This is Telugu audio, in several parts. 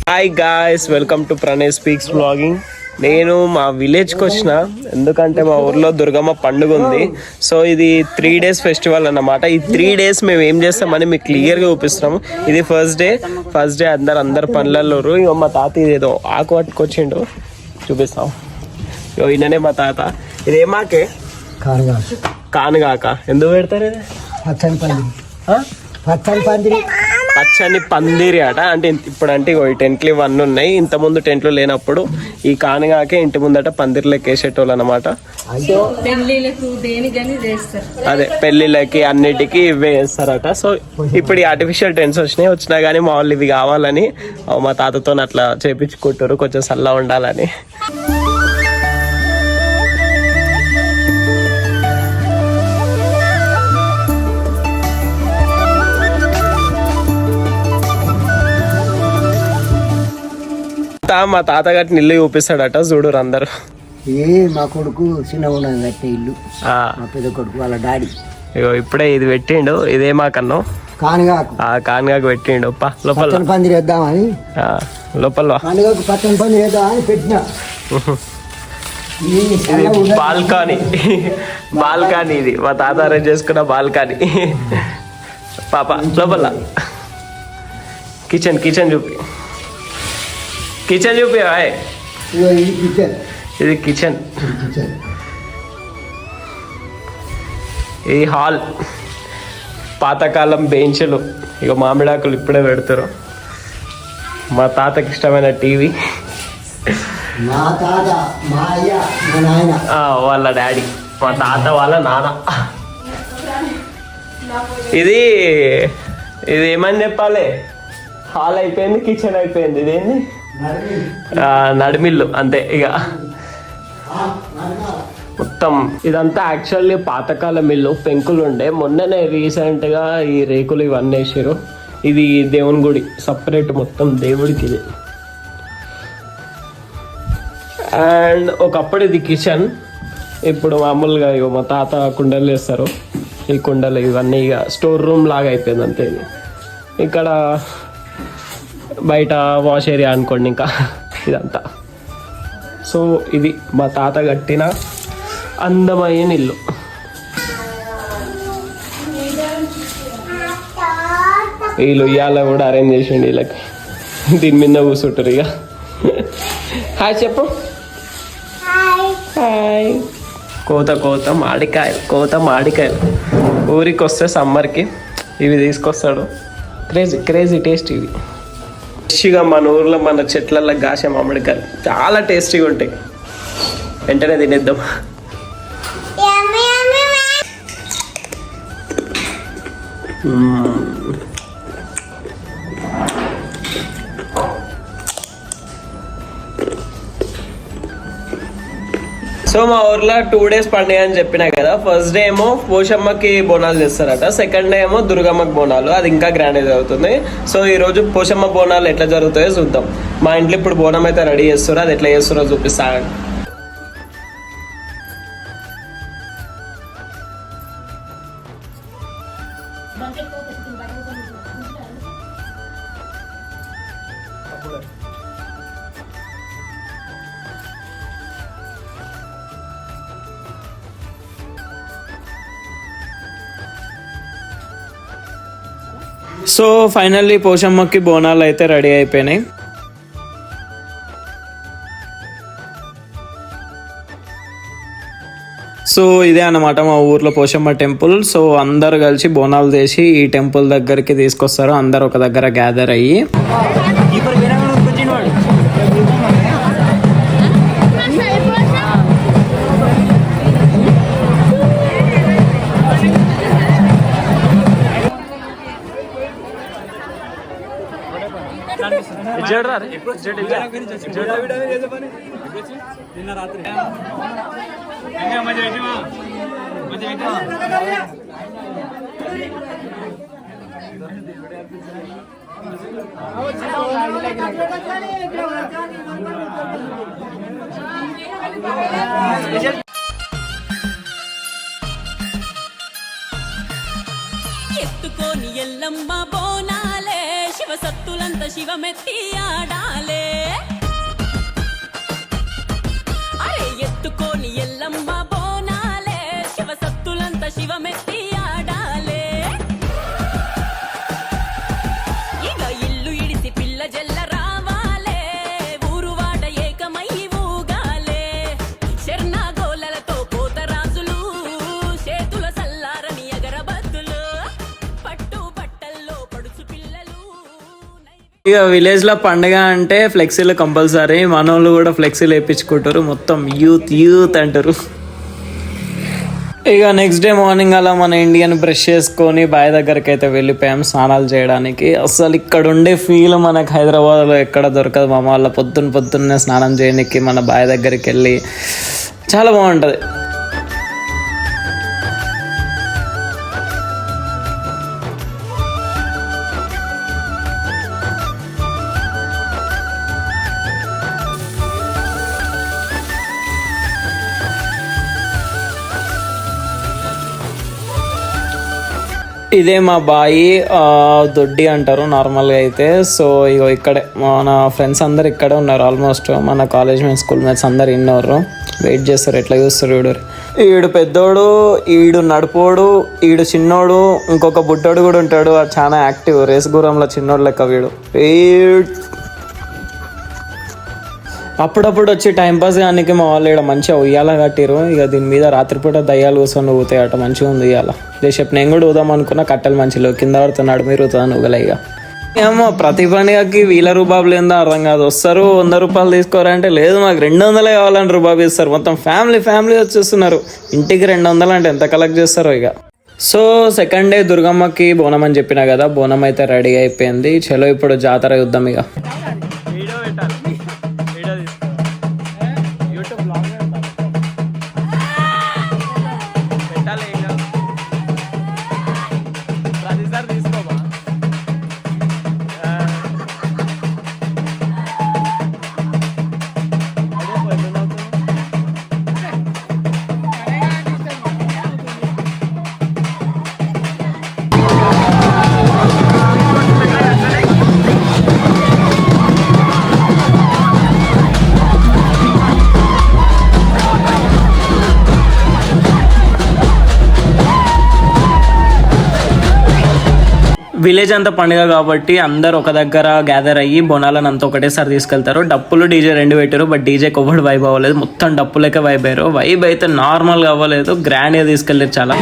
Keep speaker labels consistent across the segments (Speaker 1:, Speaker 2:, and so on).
Speaker 1: Hi guys, welcome to Pranay speaks vlogging. నేను మా విలేజ్కి వచ్చిన, ఎందుకంటే మా ఊర్లో దుర్గమ్మ పండుగ ఉంది. సో ఇది 3 days ఫెస్టివల్ అన్నమాట. ఈ 3 days మేము ఏం చేస్తామని మీకు క్లియర్గా చూపిస్తున్నాము. ఇది ఫస్ట్ డే అందరు పనులలో. ఇగో మా తాత ఇదేదో ఆకు పట్టుకొచ్చిండు, చూపిస్తాం. ఇగో ఈయననే మా తాత. ఇదేమాకే కానుగాక. ఎందుకు పెడతారు ఇది? పచ్చని పందిరి అట. అంటే ఇప్పుడు అంటే ఈ టెంట్లు ఇవన్నీ ఉన్నాయి. ఇంత ముందు టెంట్లు లేనప్పుడు ఈ కానుగాకే ఇంటి ముందట పందిర్లకి వేసేటోళ్ళు అనమాట. అదే పెళ్లిళ్ళకి అన్నిటికీ ఇవే వేస్తారట. సో ఇప్పుడు ఈ ఆర్టిఫిషియల్ టెంట్స్ వచ్చినా కానీ మా వాళ్ళు ఇవి కావాలని మా తాతతో అట్లా చేపించుకుంటారు, కొంచెం చల్లగా ఉండాలని. మా తాతగారి ఇల్లు చూపిస్తాడట, చూడరు అందరు.
Speaker 2: మా కొడుకు చిన్న కట్టే ఇల్లు, మా పెద్ద కొడుకు వాళ్ళ డాడీ.
Speaker 1: ఇగో ఇప్పుడే ఇది పెట్టిండు. ఇదే మాకన్నా కానుగాకు పెట్టిండు. లోపల
Speaker 2: పందిరి వేద్దామని
Speaker 1: లోపల
Speaker 2: పచ్చని పందిరి వేద్దామని పెట్టిన.
Speaker 1: బాల్కనీ ఇది మా తాత అరేంజ్ చేసుకున్న బాల్కనీ. పాప లోపల కిచెన్ చూపి ఇది కిచెన్. ఇది హాల్. పాతకాలం బెంచ్లు. ఇక మామిడాకులు ఇప్పుడే పెడతారు. మా తాతకి ఇష్టమైన టీవీ. వాళ్ళ డాడీ, మా తాత వాళ్ళ నాన్న. ఇది ఏమని చెప్పాలి, హాల్ అయిపోయింది, కిచెన్ అయిపోయింది. ఇదేంది నడిమిల్లు అంతే. ఇక మొత్తం ఇదంతా యాక్చువల్లీ పాతకాలం ఇల్లు, పెంకులు ఉండే. మొన్ననే రీసెంట్గా ఈ రేకులు ఇవన్నీ వేసారు. ఇది దేవుని గుడి సపరేట్, మొత్తం దేవుడికి ఇది. అండ్ ఒకప్పుడు ఇది కిచెన్. ఇప్పుడు మామూలుగా ఇక మా తాత కుండలు వేస్తారు. ఈ కుండలు ఇవన్నీ ఇక స్టోర్ రూమ్ లాగా అయిపోయింది అంతే. ఇది ఇక్కడ బయట వాష్ ఏరియా అనుకోండి. ఇంకా ఇదంతా. సో ఇది మా తాత కట్టిన అందమైన ఇల్లు. వీళ్ళు ఇవాళ కూడా అరేంజ్ చేసిండు వీళ్ళకి. దీని మీద కూర్చుంటారు ఇక. హాయ్ చెప్పు. హాయ్. కోత మాడికాయలు ఊరికి వస్తే సమ్మర్కి ఇవి తీసుకొస్తాడు. క్రేజీ టేస్ట్ ఇవి. ఫ్రెష్గా మన ఊర్లో మన చెట్లలో కాసే మామిడికాయలు చాలా టేస్టీగా ఉంటాయి. వెంటనే తినేద్దాం. సో మా ఊర్లో 2 days పండుగ అని చెప్పినా కదా. ఫస్ట్ డే ఏమో పోషమ్మకి బోనాలు చేస్తారట, సెకండ్ డే ఏమో దుర్గమ్మకి బోనాలు. అది ఇంకా గ్రాండ్ జరుగుతుంది. సో ఈ రోజు పోషమ్మ బోనాలు ఎట్లా జరుగుతాయో చూద్దాం. మా ఇంట్లో ఇప్పుడు బోనం అయితే రెడీ చేస్తారు, అది ఎట్లా చేస్తారో చూపిస్తాను.
Speaker 3: సో ఫైనల్లీ పోషమ్మకి బోనాలు అయితే రెడీ అయిపోయినాయి. సో ఇదే అన్నమాట మా ఊర్లో పోషమ్మ టెంపుల్. సో అందరు కలిసి బోనాలు చేసి ఈ టెంపుల్ దగ్గరికి తీసుకొస్తారు. అందరు ఒక దగ్గర గ్యాదర్ అయ్యి
Speaker 4: ఎత్తుకోని ఎల్లమ్మ బోనాలే శివ సత్తులంత శివమెత్తి ఆడాలే అరే ఎత్తుకొని ఎల్లమ్మ బోనాలే శివసత్తులంత శివమెత్తి ఆడాలే ఇక ఇల్లు ఇడిసి పిల్ల జల్ల రావాలే ఊరు వాడ ఏకమై ఊగాలే శర్ణ గోలలతో పోతరాజులు చేతుల సల్లారని అగరబత్తులు పట్టు బట్టల్లో పడుచు పిల్లలు
Speaker 3: ఇక విలేజ్ లో పండుగ అంటే ఫ్లెక్సీలు కంపల్సరీ, మనోళ్ళు కూడా ఫ్లెక్సీలు వేయించుకుంటారు, మొత్తం యూత్ యూత్ అంటారు. ఇక నెక్స్ట్ డే మార్నింగ్ అలా మన ఇండియన్ బ్రష్ చేసుకొని బావి దగ్గరికి అయితే వెళ్ళిపోయాం స్నానాలు చేయడానికి. అసలు ఇక్కడ ఉండే ఫీల్ మనకు హైదరాబాద్లో ఎక్కడ దొరకదు మామ. వాళ్ళ పొద్దున్నే స్నానం చేయడానికి మన బావి దగ్గరికి వెళ్ళి చాలా బాగుంటుంది. ఇదే మా బాయి, దొడ్డి అంటారు నార్మల్గా అయితే. సో ఇగో ఇక్కడే మన ఫ్రెండ్స్ అందరు ఇక్కడే ఉన్నారు. ఆల్మోస్ట్ మన కాలేజ్ మేట్స్ స్కూల్ మేట్స్ అందరు ఇన్నారు, వెయిట్ చేస్తారు ఎట్లా చూస్తారు. ఈడు పెద్దోడు, ఈడు నడుపోడు, ఈడు చిన్నోడు, ఇంకొక బుడ్డోడు కూడా ఉంటాడు. అది చాలా యాక్టివ్, రేస్ గుర్రంలో చిన్నోడు లెక్క వీడు. అప్పుడప్పుడు వచ్చి టైంపాస్ కానీ మా వాళ్ళు ఇక్కడ మంచిగా ఉయ్యాల కట్టిరు. ఇక దీని మీద రాత్రిపూట దయ్యాలు కూర్చొని ఊతాయి అట, మంచిగా ఉంది ఉయ్యాల. చెప్పి నేను కూడా ఊదాం అనుకున్నా, కట్టెలు మంచిలో కింద పడుతున్నాడు, మీరు ఊతాను ఊగలే. ఇక ఏమో ప్రతి పండుగకి వీళ్ళ రూబాబులు ఏందో అర్థం కాదు. వస్తారు 100 రూపాయలు తీసుకోరంటే లేదు మాకు 200 కావాలని రూబాబు ఇస్తారు. మొత్తం ఫ్యామిలీ వచ్చేస్తున్నారు. ఇంటికి 200 అంటే ఎంత కలెక్ట్ చేస్తారో ఇక. సో సెకండ్ డే దుర్గమ్మకి బోనం అని చెప్పినా కదా, బోనం అయితే రెడీ అయిపోయింది. చలో ఇప్పుడు జాతర యుద్ధం ఇక. విలేజ్ అంతా పండుగ కాబట్టి అందరు ఒక దగ్గర గ్యాదర్ అయ్యి బోనాలను అంతా ఒకటేసారి తీసుకెళ్తారు. డప్పులు డీజే 2 పెట్టారు, బట్ డీజేకి ఒకటి వైబ్ అవ్వలేదు, మొత్తం డప్పులకే వైబ్ అయ్యారు. వైబ్ అయితే నార్మల్గా అవ్వలేదు, గ్రాండ్గా తీసుకెళ్ళారు చాలా.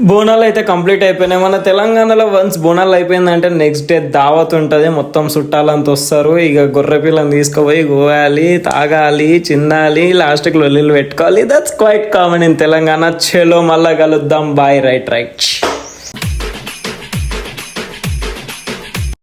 Speaker 3: బోనాలు అయితే కంప్లీట్ అయిపోయినాయి. మన తెలంగాణలో వన్స్ బోనాలు అయిపోయిందంటే నెక్స్ట్ డే దావత్ ఉంటుంది, మొత్తం చుట్టాలంతా వస్తారు. ఇక గొర్రె పిల్లని తీసుకుపోయి గోయాలి, తాగాలి, చిన్నాలి, లాస్ట్కి లొల్లిలు పెట్టుకోవాలి. That's quite common in Telangana. చలో మళ్ళా కలుద్దాం, బాయ్. రైట్.